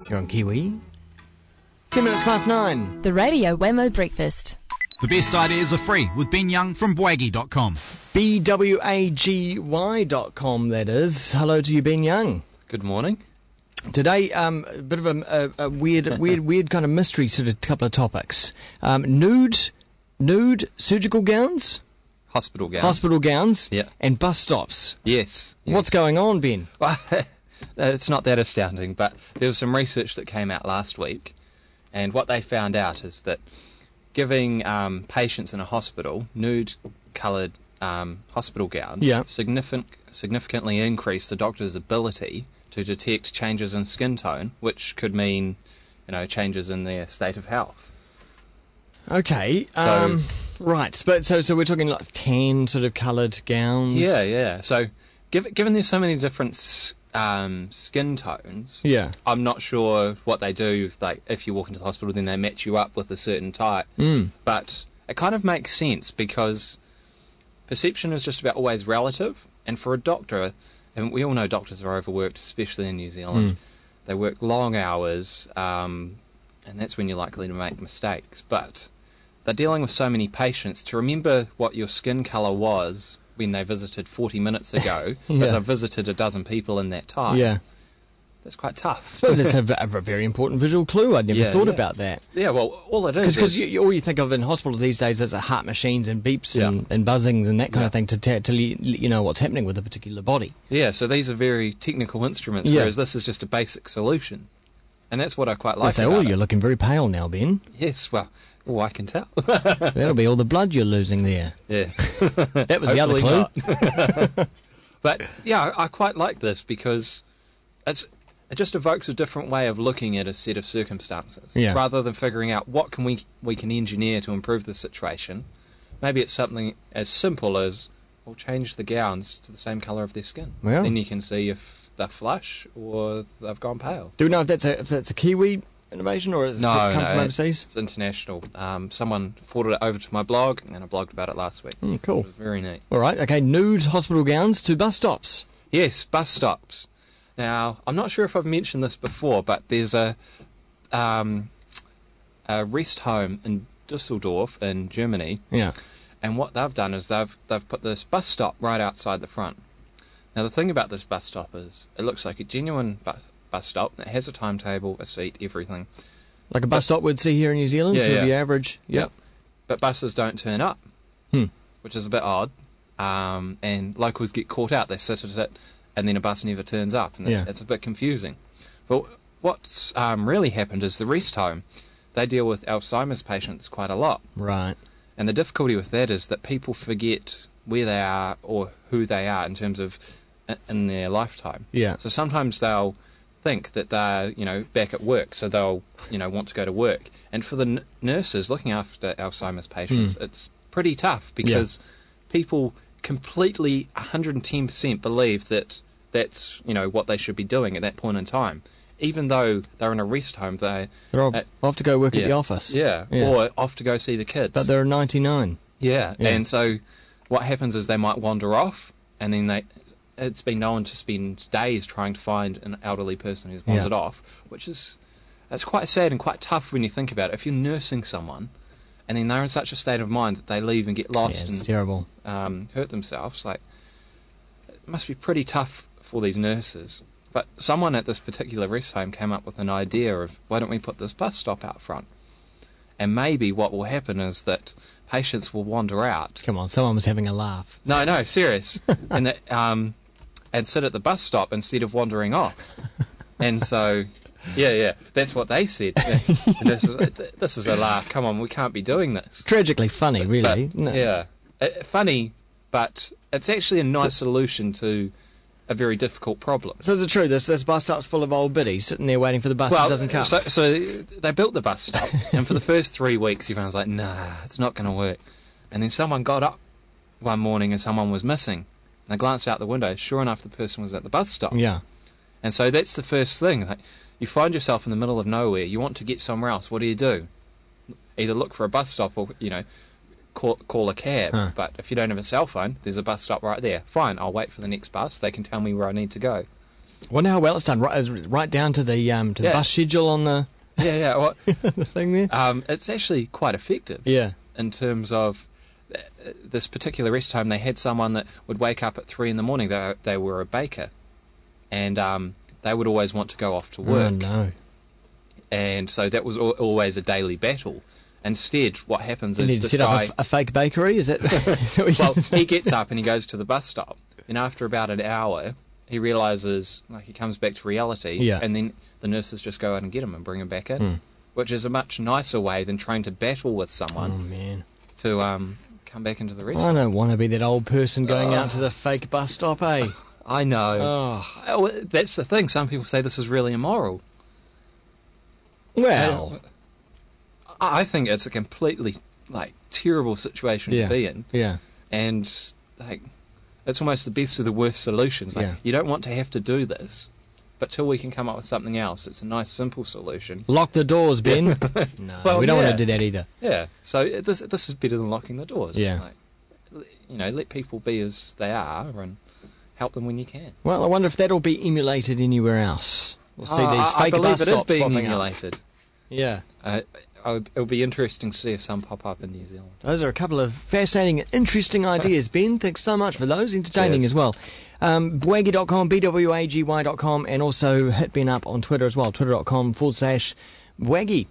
You're on Kiwi. 10 minutes past 9. The Radio Wammo Breakfast. The best ideas are free with Ben Young from Bwaggy.com. BWAGY.com, that is. Hello to you, Ben Young. Good morning. Today, a bit of a weird kind of mystery sort of couple of topics. Nude surgical gowns? Hospital gowns. Yeah. And bus stops. Yes. What's going on, Ben? Well, it's not that astounding, but there was some research that came out last week, and what they found out is that giving patients in a hospital nude-coloured hospital gowns significantly increase the doctor's ability to detect changes in skin tone, which could mean, changes in their state of health. Okay. Right. But so we're talking like tan sort of coloured gowns. Yeah. So given there's so many different skin tones, I'm not sure what they do. Like if you walk into the hospital, then they match you up with a certain type. But it kind of makes sense because perception is just about always relative, and for a doctor, and we all know doctors are overworked, especially in New Zealand. They work long hours, and that's when you're likely to make mistakes. But they're dealing with so many patients. To remember what your skin colour was when they visited 40 minutes ago, but they've visited a dozen people in that time. That's quite tough. I suppose that's a very important visual clue. I'd never thought about that. Yeah, well, all it is... Because all you think of in hospital these days is heart machines and beeps and buzzings and that kind of thing to let you know what's happening with a particular body. Yeah, so these are very technical instruments, whereas this is just a basic solution. And that's what I quite like about it. You're looking very pale now, Ben. Yes, well, I can tell. That'll be all the blood you're losing there. Yeah. That was the other clue. But, yeah, I quite like this because it just evokes a different way of looking at a set of circumstances. Rather than figuring out what we can engineer to improve the situation, maybe it's something as simple as, we'll change the gowns to the same colour of their skin. Well, then you can see if they're flush or they've gone pale. Do we know if that's a Kiwi innovation or has it come from overseas? It's international. Someone forwarded it over to my blog, and I blogged about it last week. Cool. It was very neat. All right, okay, nude hospital gowns to bus stops. Yes, bus stops. Now, I'm not sure if I've mentioned this before, but there's a rest home in Düsseldorf in Germany. Yeah. And what they've done is they've put this bus stop right outside the front. Now, the thing about this bus stop is it looks like a genuine bus stop. It has a timetable, a seat, everything. Like a bus stop we'd see here in New Zealand? Yeah, the average? Yep. But buses don't turn up, which is a bit odd. And locals get caught out. They sit at it, and then a bus never turns up. And it's a bit confusing. But what's really happened is the rest home, they deal with Alzheimer's patients quite a lot. Right. And the difficulty with that is that people forget where they are or who they are in terms of in their lifetime. Yeah. So sometimes they'll think that they're, back at work, so they'll, want to go to work. And for the nurses looking after Alzheimer's patients, it's pretty tough because people completely 110% believe that that's, what they should be doing at that point in time. Even though they're in a rest home, they're off to go work at the office. Yeah, or off to go see the kids. But they're 99. Yeah, and so what happens is they might wander off, and then it's been known to spend days trying to find an elderly person who's wandered off, that's quite sad and quite tough when you think about it. If you're nursing someone, and then they're in such a state of mind that they leave and get lost and terrible. Hurt themselves, it must be pretty tough for these nurses. But someone at this particular rest home came up with an idea of, why don't we put this bus stop out front? And maybe what will happen is that patients will wander out. Come on, someone was having a laugh. No, serious. and sit at the bus stop instead of wandering off. And so, that's what they said. This is a laugh. Come on, we can't be doing this. Tragically funny, really. Funny, but it's actually a nice solution to a very difficult problem. So is it true, this bus stop's full of old biddies sitting there waiting for the bus that doesn't come? So they built the bus stop, and for the first 3 weeks everyone was like, nah, it's not going to work. And then someone got up one morning and someone was missing. And they glanced out the window, sure enough the person was at the bus stop. Yeah. And so that's the first thing. You find yourself in the middle of nowhere, you want to get somewhere else, what do? Either look for a bus stop or, call a cab. But if you don't have a cell phone, there's a bus stop right there. Fine, I'll wait for the next bus. They can tell me where I need to go. Wonder how well it's done. Right down to the bus schedule on the Well, the thing there. it's actually quite effective. Yeah. In terms of this particular rest home, they had someone that would wake up at 3 a.m. They were a baker, and they would always want to go off to work. Oh no! And so that was always a daily battle. Instead, what happens You is need to this set guy. up a fake bakery. Is that? Is that what Well, he gets up and he goes to the bus stop, and after about an hour, he realises, like, he comes back to reality. Yeah. And then the nurses just go out and get him and bring him back in, which is a much nicer way than trying to battle with someone. Oh man! To come back into the rest. I don't want to be that old person going out to the fake bus stop, eh? I know. Oh, that's the thing. Some people say this is really immoral. Well, I think it's a completely terrible situation to be in. Yeah. And it's almost the best of the worst solutions. You don't want to have to do this, but till we can come up with something else, it's a nice simple solution. Lock the doors, Ben. No, Well, we don't want yeah. to do that either. Yeah. So this is better than locking the doors. Yeah. Let people be as they are and help them when you can. Well, I wonder if that'll be emulated anywhere else. We'll see these I fake believe bus it is stops being popping up. emulated. Yeah. It'll be interesting to see if some pop up in New Zealand. Those are a couple of fascinating and interesting ideas, Ben. Thanks so much for those. Entertaining Cheers. as well. Bwaggy.com, BWAGY.com, and also hit Ben up on Twitter as well, twitter.com/Bwaggy.